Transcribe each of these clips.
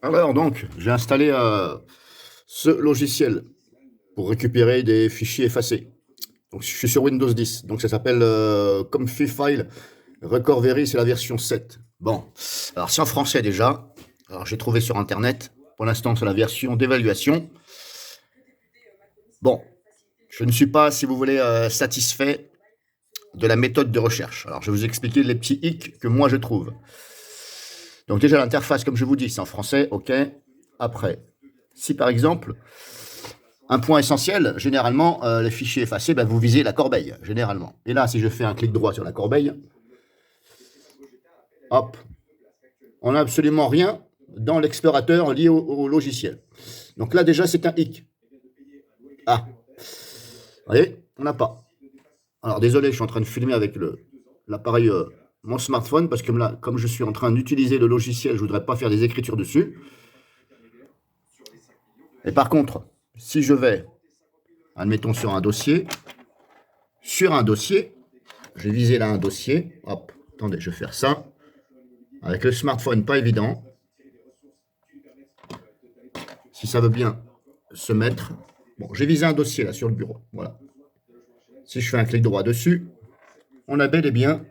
Alors donc, j'ai installé ce logiciel pour récupérer des fichiers effacés. Donc, je suis sur Windows 10. Donc, ça s'appelle Comfy File Recovery, c'est la version 7. Bon, alors c'est en français déjà. Alors, j'ai trouvé sur Internet. Pour l'instant, c'est la version d'évaluation. Bon, je ne suis pas, si vous voulez, satisfait de la méthode de recherche. Alors, je vais vous expliquer les petits hicks que moi je trouve. Donc, déjà, l'interface, comme je vous dis, c'est en français. OK. Après, si par exemple, un point essentiel, généralement, les fichiers effacés, ben, vous visez la corbeille, généralement. Et là, si je fais un clic droit sur la corbeille, hop, on n'a absolument rien dans l'explorateur lié au logiciel. Donc là, déjà, c'est un hic. Ah, vous voyez, on n'a pas. Alors, désolé, je suis en train de filmer avec l'appareil, mon smartphone, parce que là, comme je suis en train d'utiliser le logiciel, je ne voudrais pas faire des écritures dessus. Et par contre, si je vais, admettons, sur un dossier, je vais viser là un dossier, hop, attendez, je vais faire ça. Avec le smartphone, pas évident. Si ça veut bien se mettre. Bon, j'ai visé un dossier là sur le bureau. Voilà. Si je fais un clic droit dessus, on a bel et bien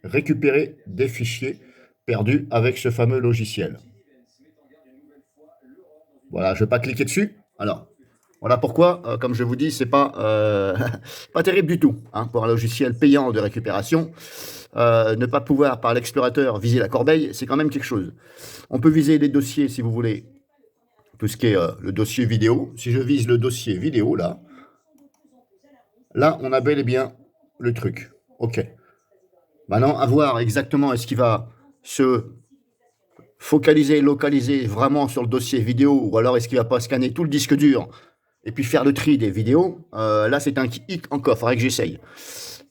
récupéré des fichiers perdus avec ce fameux logiciel. Voilà, je ne vais pas cliquer dessus. Alors, voilà pourquoi, comme je vous dis, c'est pas pas terrible du tout hein, pour un logiciel payant de récupération. Ne pas pouvoir par l'explorateur viser la corbeille, c'est quand même quelque chose. On peut viser les dossiers si vous voulez, tout ce qui est le dossier vidéo. Si je vise le dossier vidéo là, on a bel et bien le truc. OK. Maintenant, à voir exactement est-ce qu'il va se focaliser, localiser vraiment sur le dossier vidéo ou alors est-ce qu'il va pas scanner tout le disque dur et puis faire le tri des vidéos. Là, c'est un hic encore, il faudrait que j'essaye.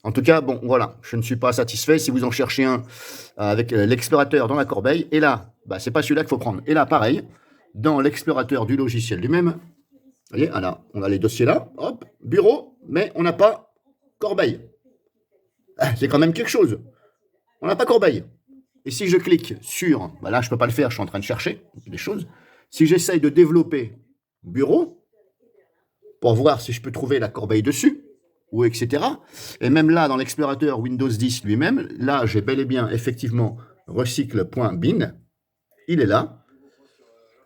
En tout cas, bon, voilà, je ne suis pas satisfait. Si vous en cherchez un avec l'explorateur dans la corbeille, et là, bah, c'est pas celui-là qu'il faut prendre. Et là, pareil, dans l'explorateur du logiciel lui-même, vous voyez, alors, on a les dossiers là, hop, bureau, mais on n'a pas corbeille. Ah, c'est quand même quelque chose. On n'a pas corbeille. Et si je clique sur, bah là, je ne peux pas le faire, je suis en train de chercher des choses. Si j'essaye de développer bureau, pour voir si je peux trouver la corbeille dessus, ou etc. Et même là, dans l'explorateur Windows 10 lui-même, là, j'ai bel et bien, effectivement, recycle.bin. Il est là.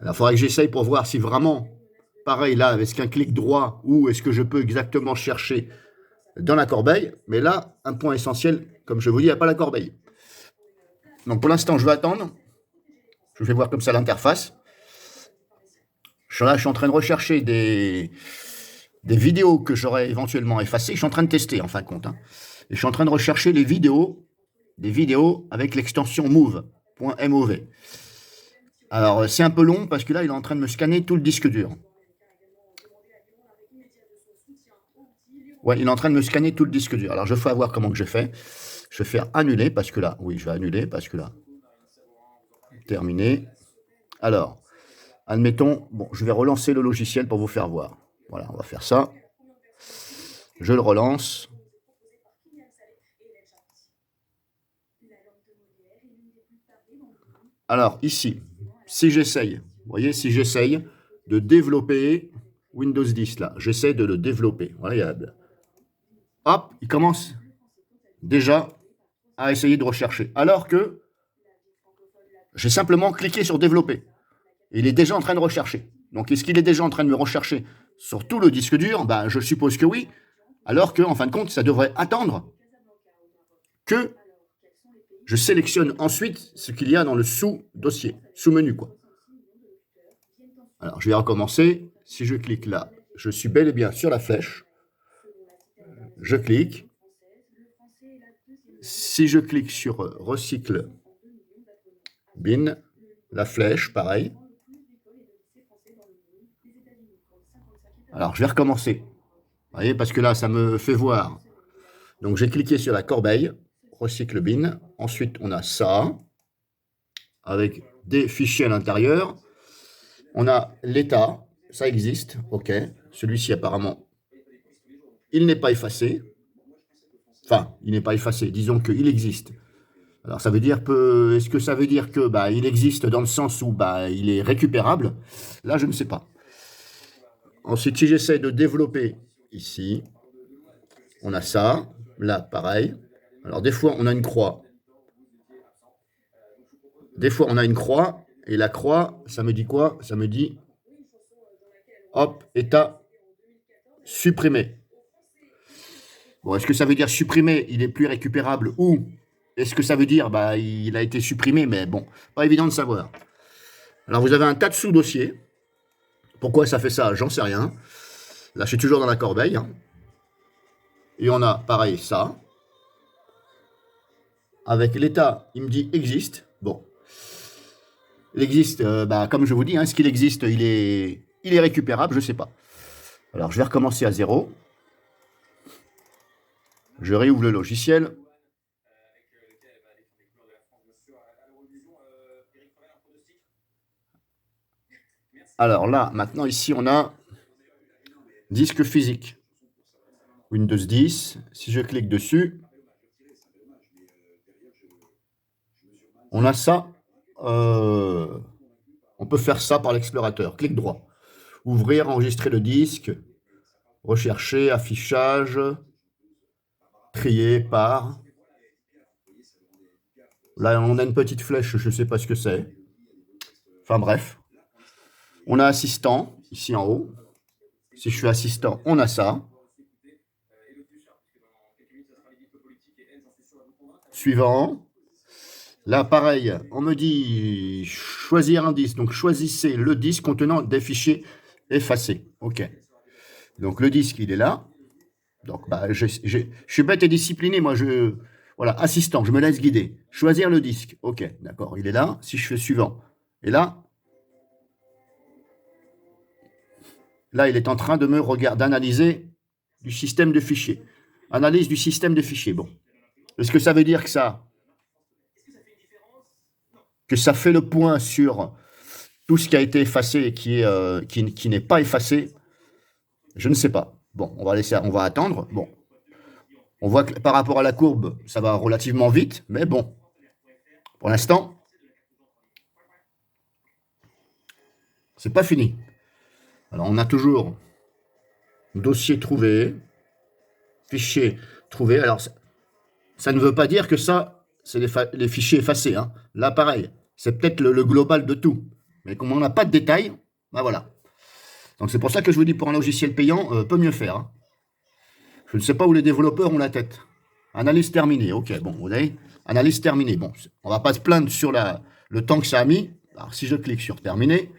Alors, il faudrait que j'essaye pour voir si vraiment, pareil, là, est-ce qu'un clic droit, ou est-ce que je peux exactement chercher dans la corbeille. Mais là, un point essentiel, comme je vous dis, il n'y a pas la corbeille. Donc, pour l'instant, je vais attendre. Je vais voir comme ça l'interface. Je suis en train de rechercher des vidéos que j'aurais éventuellement effacées. Je suis en train de tester, en fin de compte. Hein. Et je suis en train de rechercher des vidéos avec l'extension move.mov. Alors, c'est un peu long parce que là, il est en train de me scanner tout le disque dur. Ouais, il est en train de me scanner tout le disque dur. Alors, je vais voir comment que je fais. Je vais faire annuler parce que là, oui, je vais annuler parce que là, terminé. Alors, admettons, bon, je vais relancer le logiciel pour vous faire voir. Voilà, on va faire ça. Je le relance. Alors, ici, si j'essaye, vous voyez, si j'essaye de développer Windows 10, là, j'essaie de le développer. Voilà, hop, il commence déjà à essayer de rechercher. Alors que j'ai simplement cliqué sur développer. Il est déjà en train de rechercher. Donc, est-ce qu'il est déjà en train de me rechercher sur tout le disque dur? Ben, je suppose que oui. Alors que, en fin de compte, ça devrait attendre que je sélectionne ensuite ce qu'il y a dans le sous-dossier, sous-menu, quoi. Alors, je vais recommencer. Si je clique là, je suis bel et bien sur la flèche. Je clique. Si je clique sur recycle bin, la flèche, pareil. Alors, je vais recommencer. Vous voyez, parce que là, ça me fait voir. Donc, j'ai cliqué sur la corbeille, recycle bin. Ensuite, on a ça, avec des fichiers à l'intérieur. On a l'état, ça existe, ok. Celui-ci, apparemment, il n'est pas effacé. Enfin, il n'est pas effacé, disons qu'il existe. Alors ça veut dire est-ce que ça veut dire que bah, il existe dans le sens où bah, il est récupérable? Là, je ne sais pas. Ensuite, si j'essaie de développer ici, on a ça. Là, pareil. Alors des fois, on a une croix. Des fois, on a une croix. Et la croix, ça me dit quoi? Ça me dit, hop, état supprimé. Bon, est-ce que ça veut dire supprimé, il est plus récupérable, ou est-ce que ça veut dire bah, il a été supprimé, mais bon, pas évident de savoir. Alors vous avez un tas de sous-dossiers. Pourquoi ça fait ça? J'en sais rien. Là, je suis toujours dans la corbeille. Hein. Et on a, pareil, ça. Avec l'état, il me dit existe. Bon. Il existe, bah, comme je vous dis, hein, est-ce qu'il existe, il est récupérable, je ne sais pas. Alors, je vais recommencer à zéro. Je réouvre le logiciel. Alors là, maintenant, ici, on a disque physique. Windows 10. Si je clique dessus, on a ça. On peut faire ça par l'explorateur. Clic droit. Ouvrir, enregistrer le disque. Rechercher, affichage. Trier par. Là, on a une petite flèche, je ne sais pas ce que c'est. Enfin bref. On a assistant, ici en haut. Si je suis assistant, on a ça. Suivant. Là, pareil, on me dit choisir un disque. Donc, choisissez le disque contenant des fichiers effacés. OK. Donc, le disque, il est là. Donc, bah, je suis bête et discipliné. Moi, voilà, assistant, je me laisse guider. Choisir le disque. OK, d'accord, il est là. Si je fais suivant. Et là, il est en train de me regarder, d'analyser du système de fichiers. Analyse du système de fichiers. Bon. Est-ce que ça veut dire que ça fait le point sur tout ce qui a été effacé et qui n'est pas effacé? Je ne sais pas. Bon, on va attendre. Bon. On voit que par rapport à la courbe, ça va relativement vite, mais bon. Pour l'instant, c'est pas fini. Alors, on a toujours dossier trouvé, fichier trouvé. Alors, ça ne veut pas dire que ça, c'est les fichiers effacés. Hein. Là, pareil, c'est peut-être le global de tout. Mais comme on n'a pas de détails, ben voilà. Donc, c'est pour ça que je vous dis, pour un logiciel payant, peut mieux faire. Hein. Je ne sais pas où les développeurs ont la tête. Analyse terminée. OK, bon, vous voyez, analyse terminée. Bon, on ne va pas se plaindre sur le temps que ça a mis. Alors, si je clique sur terminer,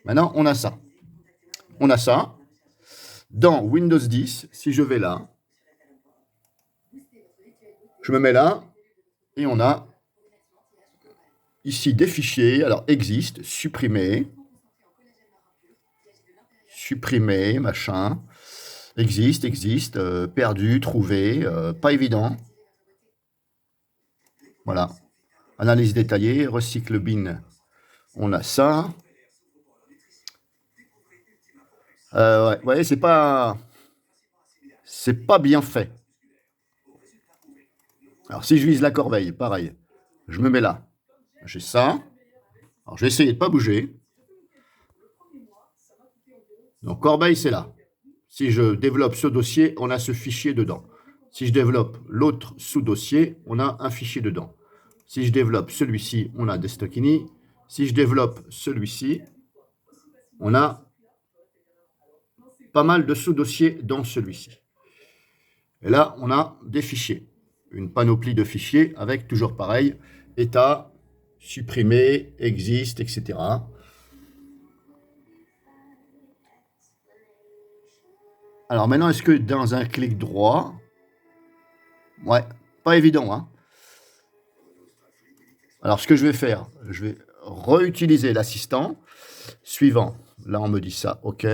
maintenant, on a ça. On a ça. Dans Windows 10, si je vais là, je me mets là, et on a ici des fichiers. Alors, existe, supprimer, machin. Existe, perdu, trouvé, pas évident. Voilà. Analyse détaillée, recycle bin. On a ça. Ouais, vous voyez, c'est pas bien fait. Alors, si je vise la corbeille, pareil. Je me mets là. J'ai ça. Alors, je vais essayer de ne pas bouger. Donc, corbeille, c'est là. Si je développe ce dossier, on a ce fichier dedans. Si je développe l'autre sous-dossier, on a un fichier dedans. Si je développe celui-ci, on a Destokini. Si je développe celui-ci, on a pas mal de sous-dossiers dans celui-ci. Et là, on a des fichiers. Une panoplie de fichiers avec toujours pareil, état, supprimé, existe, etc. Alors maintenant, est-ce que dans un clic droit... Ouais, pas évident, hein. Alors, ce que je vais faire, je vais réutiliser l'assistant. Suivant. Là, on me dit ça. OK.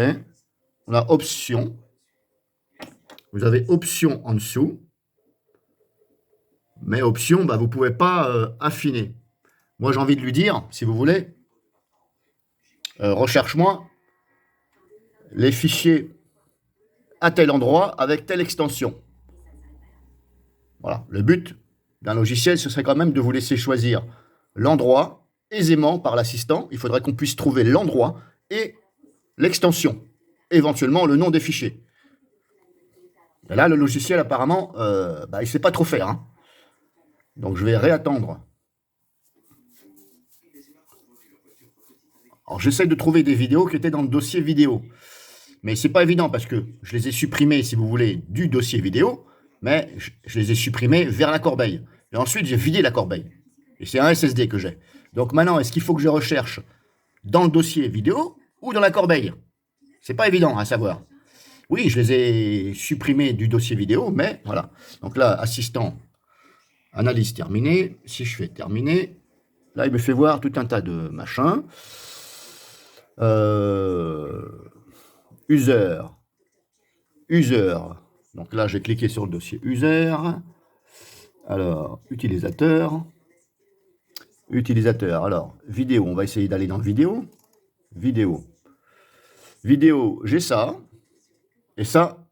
On a option. Vous avez option en dessous. Mais option, bah, vous ne pouvez pas affiner. Moi, j'ai envie de lui dire, si vous voulez, recherche-moi les fichiers à tel endroit avec telle extension. Voilà. Le but, d'un logiciel, ce serait quand même de vous laisser choisir l'endroit aisément par l'assistant. Il faudrait qu'on puisse trouver l'endroit et l'extension, éventuellement le nom des fichiers. Et là, le logiciel, apparemment, il ne sait pas trop faire. Hein. Donc, je vais réattendre. Alors, j'essaie de trouver des vidéos qui étaient dans le dossier vidéo. Mais c'est pas évident parce que je les ai supprimées, si vous voulez, du dossier vidéo, mais je les ai supprimées vers la corbeille. Et ensuite, j'ai vidé la corbeille. Et c'est un SSD que j'ai. Donc maintenant, est-ce qu'il faut que je recherche dans le dossier vidéo ou dans la corbeille? C'est pas évident à savoir. Oui, je les ai supprimés du dossier vidéo, mais voilà. Donc là, assistant, analyse terminée. Si je fais terminer, là, il me fait voir tout un tas de machins. User. Donc là, j'ai cliqué sur le dossier user. Alors, utilisateur. Alors, vidéo. On va essayer d'aller dans le vidéo. Vidéo, j'ai ça. Et ça,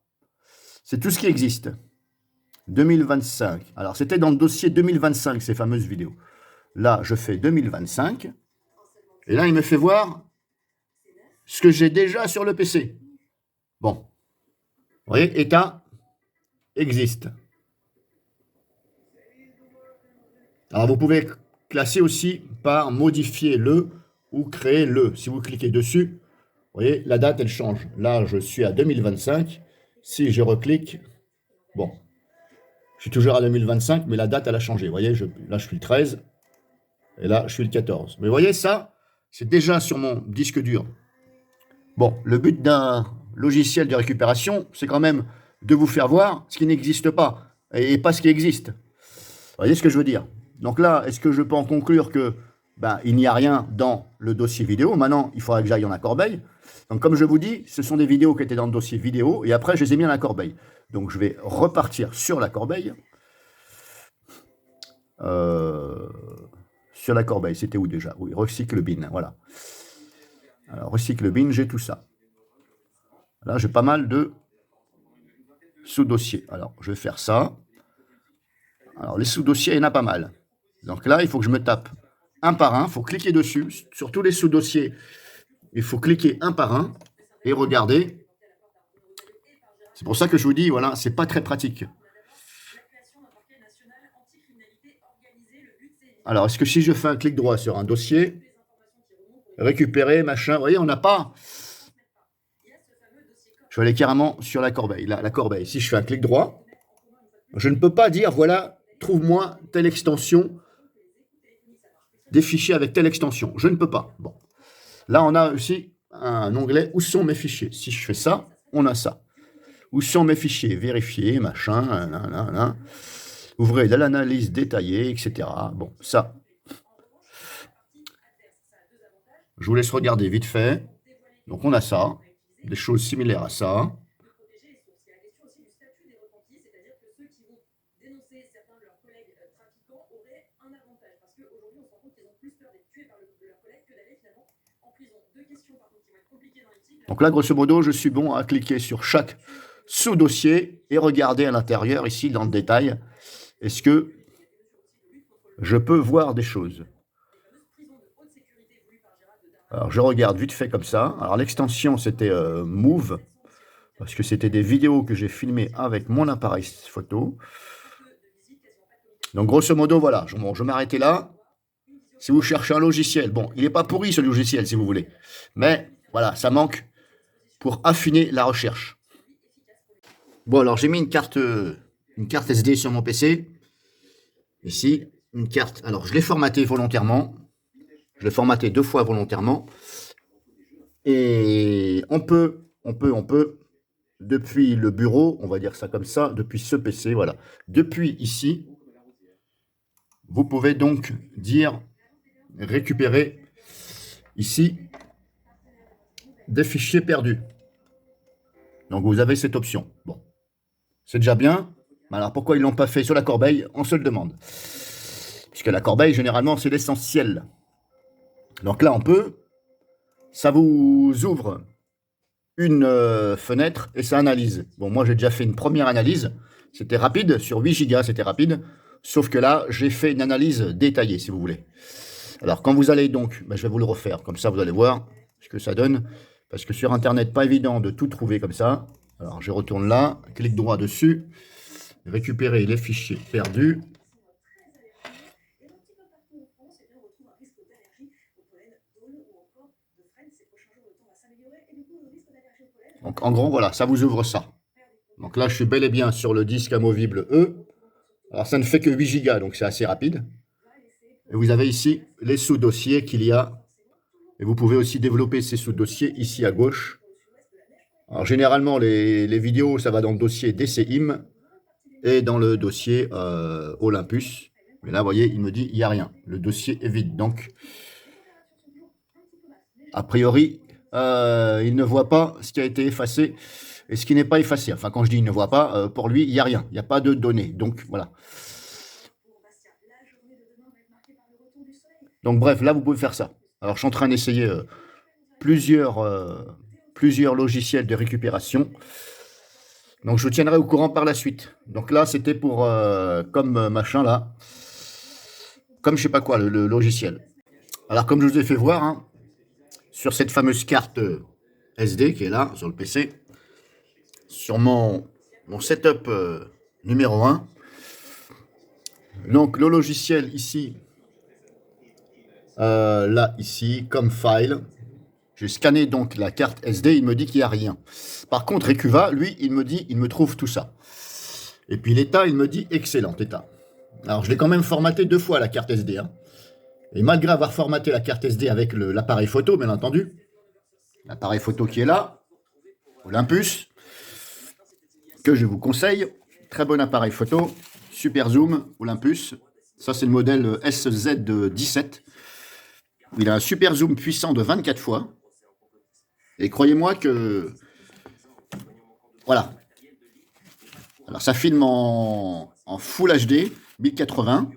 c'est tout ce qui existe. 2025. Alors, c'était dans le dossier 2025, ces fameuses vidéos. Là, je fais 2025. Et là, il me fait voir ce que j'ai déjà sur le PC. Bon. Vous voyez, état existe. Alors, vous pouvez classer aussi par modifier le ou créer le. Si vous cliquez dessus, vous voyez, la date, elle change. Là, je suis à 2025. Si je reclique, bon, je suis toujours à 2025, mais la date, elle a changé. Vous voyez, là, je suis le 13. Et là, je suis le 14. Mais vous voyez, ça, c'est déjà sur mon disque dur. Bon, le but d'un logiciel de récupération, c'est quand même de vous faire voir ce qui n'existe pas et pas ce qui existe. Vous voyez ce que je veux dire? Donc là, est-ce que je peux en conclure que il n'y a rien dans le dossier vidéo? Maintenant, il faudra que j'aille dans la corbeille. Donc comme je vous dis, ce sont des vidéos qui étaient dans le dossier vidéo et après, je les ai mis dans la corbeille. Donc je vais repartir sur la corbeille. Sur la corbeille, c'était où déjà? Oui, recycle bin, voilà. Alors, recycle bin, j'ai tout ça. Là, j'ai pas mal de sous-dossiers. Alors, je vais faire ça. Alors, les sous-dossiers, il y en a pas mal. Donc là, il faut que je me tape un par un. Il faut cliquer dessus. Sur tous les sous-dossiers, il faut cliquer un par un et regarder. C'est pour ça que je vous dis, voilà, c'est pas très pratique. Alors, est-ce que si je fais un clic droit sur un dossier, récupérer, machin, vous voyez, on n'a pas... Je vais aller carrément sur la corbeille. Là, la corbeille. Si je fais un clic droit, je ne peux pas dire, voilà, trouve-moi telle extension, des fichiers avec telle extension. Je ne peux pas. Bon. Là, on a aussi un onglet « Où sont mes fichiers ?» Si je fais ça, on a ça. Où sont mes fichiers? Vérifier, machin, ouvrez de l'analyse détaillée, etc. Bon, ça. Je vous laisse regarder vite fait. Donc, on a ça. Des choses similaires à ça. Donc là, grosso modo, je suis bon à cliquer sur chaque sous-dossier et regarder à l'intérieur, ici, dans le détail, est-ce que je peux voir des choses. Alors, je regarde vite fait comme ça. Alors, l'extension, c'était Move, parce que c'était des vidéos que j'ai filmées avec mon appareil photo. Donc, grosso modo, voilà. Bon, je vais m'arrêter là. Si vous cherchez un logiciel, bon, il n'est pas pourri, ce logiciel, si vous voulez. Mais, voilà, ça manque pour affiner la recherche. Bon, alors, j'ai mis une carte SD sur mon PC. Ici, une carte. Alors, je l'ai formatée volontairement. Je l'ai formaté 2 fois volontairement. Et on peut, depuis le bureau, on va dire ça comme ça, depuis ce PC, voilà. Depuis ici, vous pouvez donc dire récupérer ici des fichiers perdus. Donc vous avez cette option. Bon, c'est déjà bien. Alors pourquoi ils ne l'ont pas fait sur la corbeille? On se le demande. Puisque la corbeille, généralement, c'est l'essentiel. Donc là, on peut. Ça vous ouvre une fenêtre et ça analyse. Bon, moi, j'ai déjà fait une première analyse. C'était rapide. Sur 8 Go, c'était rapide. Sauf que là, j'ai fait une analyse détaillée, si vous voulez. Alors, quand vous allez donc, je vais vous le refaire, comme ça vous allez voir ce que ça donne. Parce que sur Internet, pas évident de tout trouver comme ça. Alors, je retourne là, clic droit dessus, récupérer les fichiers perdus. Donc, en gros, voilà, ça vous ouvre ça. Donc là, je suis bel et bien sur le disque amovible E. Alors, ça ne fait que 8 Go, donc c'est assez rapide. Et vous avez ici les sous-dossiers qu'il y a. Et vous pouvez aussi développer ces sous-dossiers ici à gauche. Alors, généralement, les vidéos, ça va dans le dossier DCIM et dans le dossier Olympus. Mais là, vous voyez, il me dit, il n'y a rien. Le dossier est vide. Donc, a priori, il ne voit pas ce qui a été effacé et ce qui n'est pas effacé. Enfin, quand je dis il ne voit pas, pour lui, il n'y a rien. Il n'y a pas de données. Donc, voilà. Donc, bref, là, vous pouvez faire ça. Alors, je suis en train d'essayer plusieurs logiciels de récupération. Donc, je vous tiendrai au courant par la suite. Donc là, c'était pour, comme machin là, comme je sais pas quoi, le logiciel. Alors, comme je vous ai fait voir, hein, sur cette fameuse carte SD qui est là, sur le PC, sur mon setup numéro 1, donc le logiciel ici, là, ici, comme file, j'ai scanné donc la carte SD, il me dit qu'il n'y a rien. Par contre, Recuva, lui, il me dit, il me trouve tout ça. Et puis l'état, il me dit excellent état. Alors, je l'ai quand même formaté 2 fois la carte SD. Hein. Et malgré avoir formaté la carte SD avec l'appareil photo, bien entendu, l'appareil photo qui est là, Olympus, que je vous conseille, très bon appareil photo, super zoom, Olympus. Ça, c'est le modèle SZ17. Il a un super zoom puissant de 24 fois. Et croyez-moi que... Voilà. Alors, ça filme en Full HD, 1080.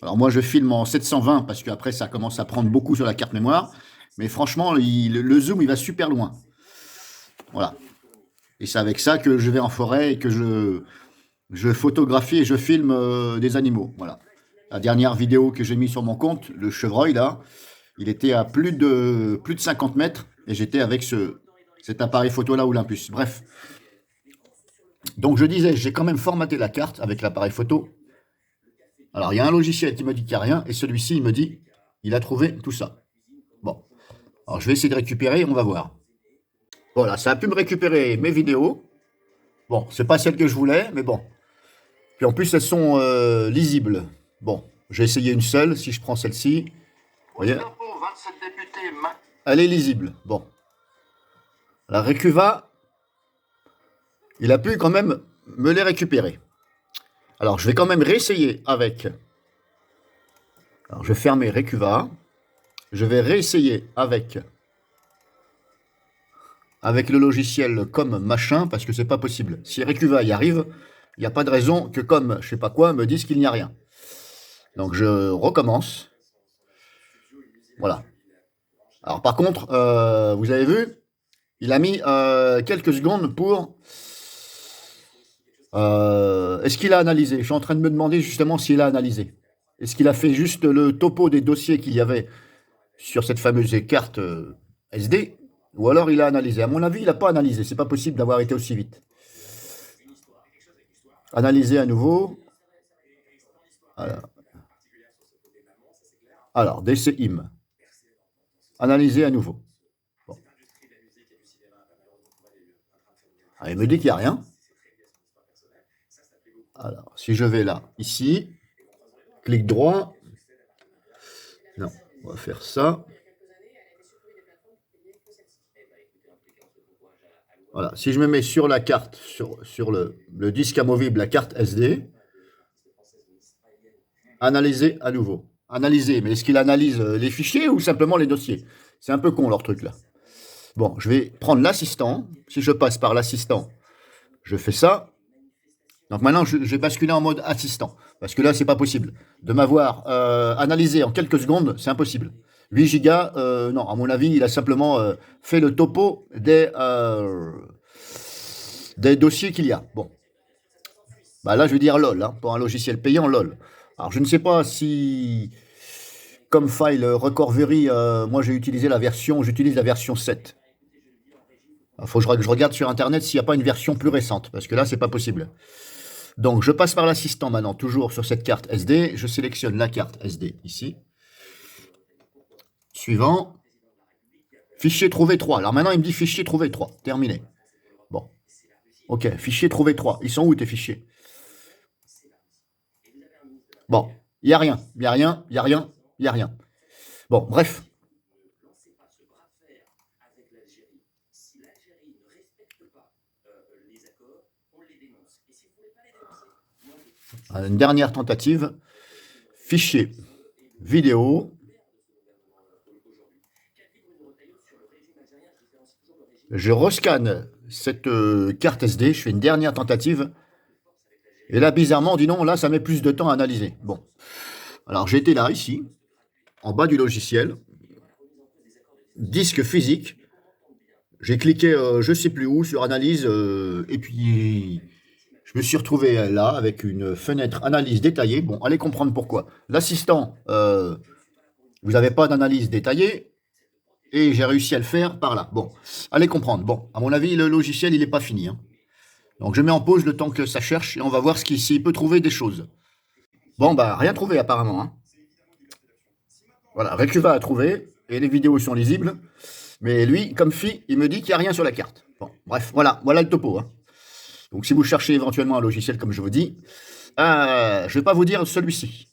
Alors, moi, je filme en 720 parce qu'après, ça commence à prendre beaucoup sur la carte mémoire. Mais franchement, le zoom, il va super loin. Voilà. Et c'est avec ça que je vais en forêt et que je photographie et je filme des animaux. Voilà. La dernière vidéo que j'ai mise sur mon compte, le chevreuil, là, il était à plus de 50 mètres et j'étais avec cet appareil photo-là Olympus. Bref. Donc, je disais, j'ai quand même formaté la carte avec l'appareil photo. Alors, il y a un logiciel qui me dit qu'il n'y a rien et celui-ci, il me dit, il a trouvé tout ça. Bon. Alors, je vais essayer de récupérer, on va voir. Voilà, ça a pu me récupérer mes vidéos. Bon, c'est pas celles que je voulais, mais bon. Puis en plus, elles sont lisibles. Bon, j'ai essayé une seule, si je prends celle-ci. Vous voyez, elle est lisible. Bon. La Recuva, il a pu quand même me les récupérer. Alors, je vais quand même réessayer avec... Alors, je vais fermer Recuva. Je vais réessayer avec le logiciel comme machin, parce que c'est pas possible. Si Recuva y arrive, il n'y a pas de raison que comme je sais pas quoi me dise qu'il n'y a rien. Donc je recommence. Voilà. Alors par contre, vous avez vu, il a mis quelques secondes pour... Est-ce qu'il a analysé? Je suis en train de me demander justement s'il a analysé. Est-ce qu'il a fait juste le topo des dossiers qu'il y avait sur cette fameuse carte SD? Ou alors il a analysé. À mon avis, il n'a pas analysé. C'est pas possible d'avoir été aussi vite. Analyser à nouveau. Alors DCIM. Analyser à nouveau. Bon. Ah, il me dit qu'il n'y a rien. Alors, si je vais là, ici, clic droit. Non, on va faire ça. Voilà, si je me mets sur la carte, sur le disque amovible, la carte SD, analyser à nouveau. Analyser, mais est-ce qu'il analyse les fichiers ou simplement les dossiers? C'est un peu con leur truc là. Bon, je vais prendre l'assistant. Si je passe par l'assistant, je fais ça. Donc maintenant, je vais basculer en mode assistant. Parce que là, c'est pas possible. De m'avoir analysé en quelques secondes, c'est impossible. 8 gigas, non, à mon avis, il a simplement fait le topo des dossiers qu'il y a. Bon. Bah là, je vais dire LOL, hein, pour un logiciel payant, LOL. Alors, je ne sais pas si, comme file Recovery, moi j'utilise la version 7. Il faut que je regarde sur Internet s'il n'y a pas une version plus récente, parce que là, c'est pas possible. Donc, je passe par l'assistant maintenant, toujours sur cette carte SD. Je sélectionne la carte SD ici. Suivant. Fichier trouvé 3. Alors maintenant, il me dit fichier trouvé 3. Terminé. Bon. Ok, fichier trouvé 3. Ils sont où tes fichiers? Bon, il n'y a rien. Il n'y a rien, il n'y a rien, il n'y a rien. Bon, bref. Une dernière tentative. Fichier. Vidéo. Je rescanne cette carte SD. Je fais une dernière tentative. Et là, bizarrement, on dit non, là, ça met plus de temps à analyser. Bon. Alors, j'étais là, ici, en bas du logiciel. Disque physique. J'ai cliqué, je sais plus où, sur analyse, et puis je me suis retrouvé là avec une fenêtre analyse détaillée. Bon, allez comprendre pourquoi. L'assistant, vous n'avez pas d'analyse détaillée, et j'ai réussi à le faire par là. Bon, allez comprendre. Bon, à mon avis, le logiciel, il n'est pas fini, hein. Donc je mets en pause le temps que ça cherche, et on va voir s'il peut trouver des choses. Bon, bah, rien trouvé apparemment, hein. Voilà, Recuva a trouvé, et les vidéos sont lisibles. Mais lui, comme fille, il me dit qu'il n'y a rien sur la carte. Bon, bref, voilà le topo, hein. Donc si vous cherchez éventuellement un logiciel, comme je vous dis, je ne vais pas vous dire celui-ci.